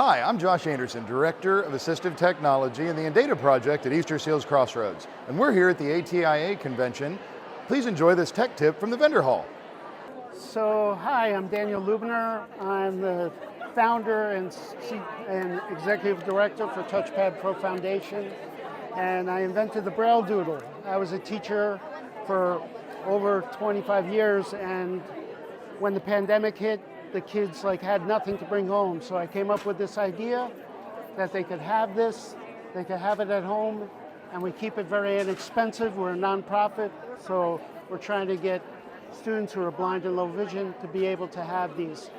Hi, I'm Josh Anderson, Director of Assistive Technology and the Data Project at Easter Seals Crossroads. And we're here at the ATIA Convention. Please enjoy this tech tip from the vendor hall. So, hi, I'm Daniel Lubiner. I'm the founder and executive director for TouchPad Pro Foundation. And I invented the BrailleDoodle. I was a teacher for over 25 years, and when the pandemic hit, the kids had nothing to bring home. So I came up with this idea that they could have this, they could have it at home, and we keep it very inexpensive. We're a nonprofit, so we're trying to get students who are blind and low vision to be able to have these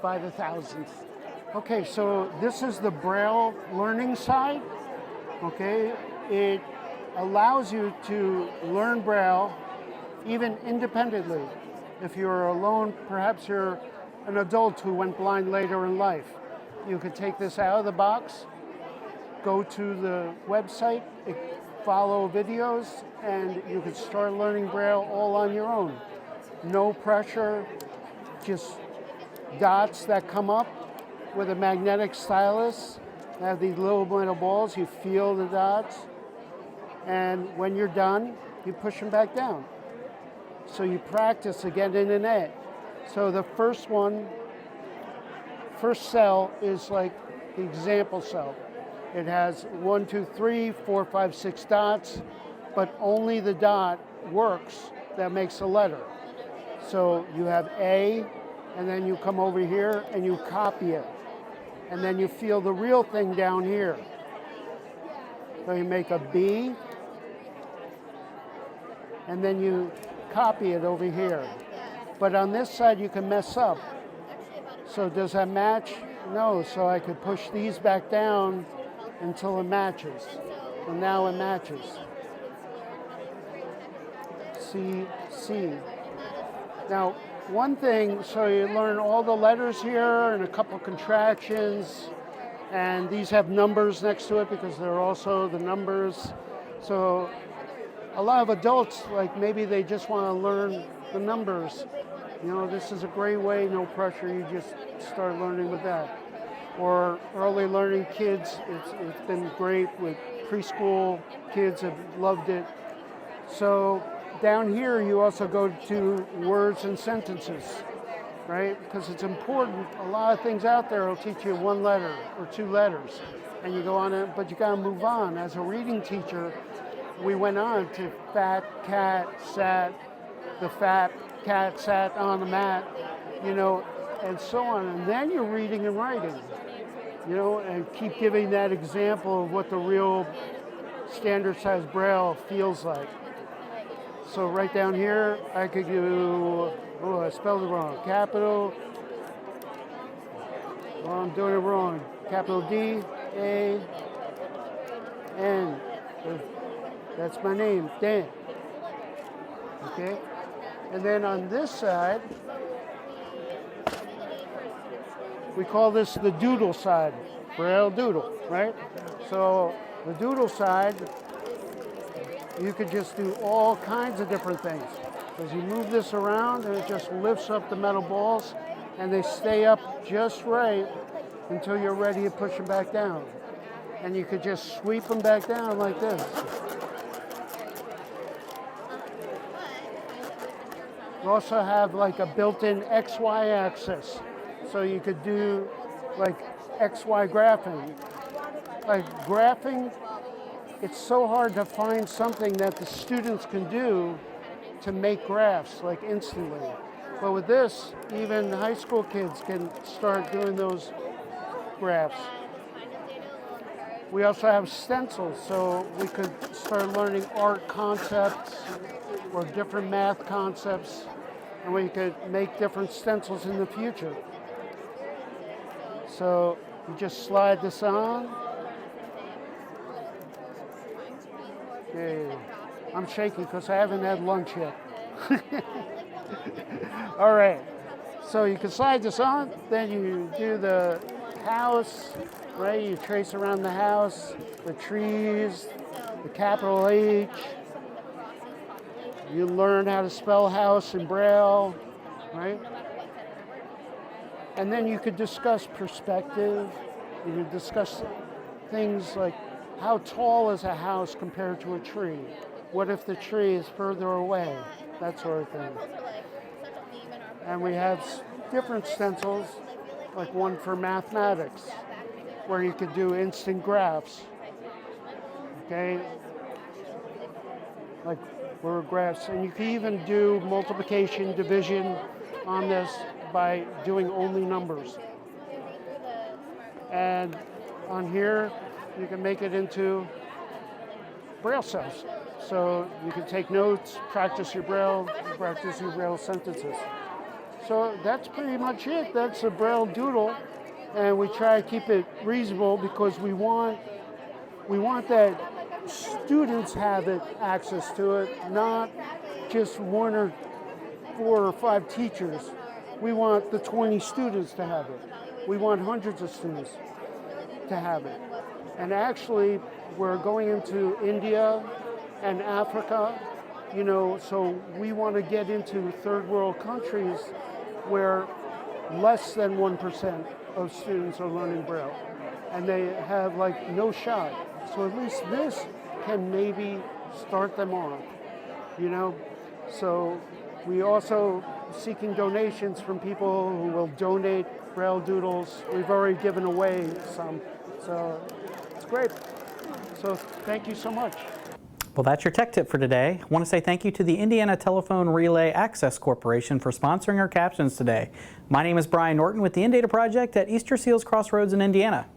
by the thousands. Okay, so this is the Braille Learning side. Okay, it allows you to learn Braille even independently. If you're alone, perhaps you're an adult who went blind later in life. You could take this out of the box, go to the website, follow videos, and you could start learning Braille all on your own. No pressure, just dots that come up with a magnetic stylus. They have these little metal balls, you feel the dots, and when you're done, you push them back down. So you practice again in an A. So the first cell is like the example cell. It has 1, 2, 3, 4, 5, 6 dots, but only the dot works that makes a letter. So you have A, and then you come over here and you copy it. And then you feel the real thing down here. So you make a B, and then you copy it over here. But on this side you can mess up. So does that match? No, so I could push these back down until it matches. And now it matches. C, C. Now, one thing, so you learn all the letters here and a couple contractions, and these have numbers next to it because they're also the numbers. So a lot of adults, maybe they just want to learn the numbers. You know, this is a great way, no pressure, you just start learning with that. Or early learning kids, it's been great with preschool kids, have loved it. So down here you also go to words and sentences, right? Because it's important. A lot of things out there will teach you 1 letter or 2 letters, and you go on it, but you gotta move on. As a reading teacher, we went on to fat cat sat, the fat cat sat on the mat, you know, and so on. And then you're reading and writing, you know, and keep giving that example of what the real standard size Braille feels like. So right down here, I could do, oh, I spelled it wrong, capital, well, I'm doing it wrong, capital D, A, N, that's my name, Dan, okay? And then on this side, we call this the doodle side, BrailleDoodle, right? So the doodle side, you could just do all kinds of different things. As you move this around, and it just lifts up the metal balls, and they stay up just right until you're ready to push them back down. And you could just sweep them back down like this. You also have a built-in XY axis. So you could do XY graphing. Graphing, it's so hard to find something that the students can do to make graphs instantly. But with this, even high school kids can start doing those graphs. We also have stencils, so we could start learning art concepts or different math concepts, and we could make different stencils in the future. So you just slide this on. Okay. I'm shaking because I haven't had lunch yet. All right, so you can slide this on, then you do the house, right? You trace around the house, the trees, the capital H. You learn how to spell house in Braille, right? And then you could discuss perspective, You can discuss things like how tall is a house compared to a tree? What if the tree is further away? That sort of thing. And we have different stencils, like one for mathematics, where you could do instant graphs. Okay? Like where graphs, and you can even do multiplication, division on this by doing only numbers. And on here, you can make it into Braille cells. So you can take notes, practice your Braille sentences. So that's pretty much it. That's a BrailleDoodle, and we try to keep it reasonable because we want that students have access to it, not just 1 or 4 or 5 teachers. We want the 20 students to have it. We want hundreds of students to have it. And actually, we're going into India and Africa, so we want to get into third world countries where less than 1% of students are learning Braille. And they have like no shot. So at least this can maybe start them on, So we also seeking donations from people who will donate BrailleDoodles. We've already given away some, so it's great. So thank you so much. Well, that's your tech tip for today. I want to say thank you to the Indiana Telephone Relay Access Corporation for sponsoring our captions today. My name is Brian Norton with the InData Project at Easter Seals Crossroads in Indiana.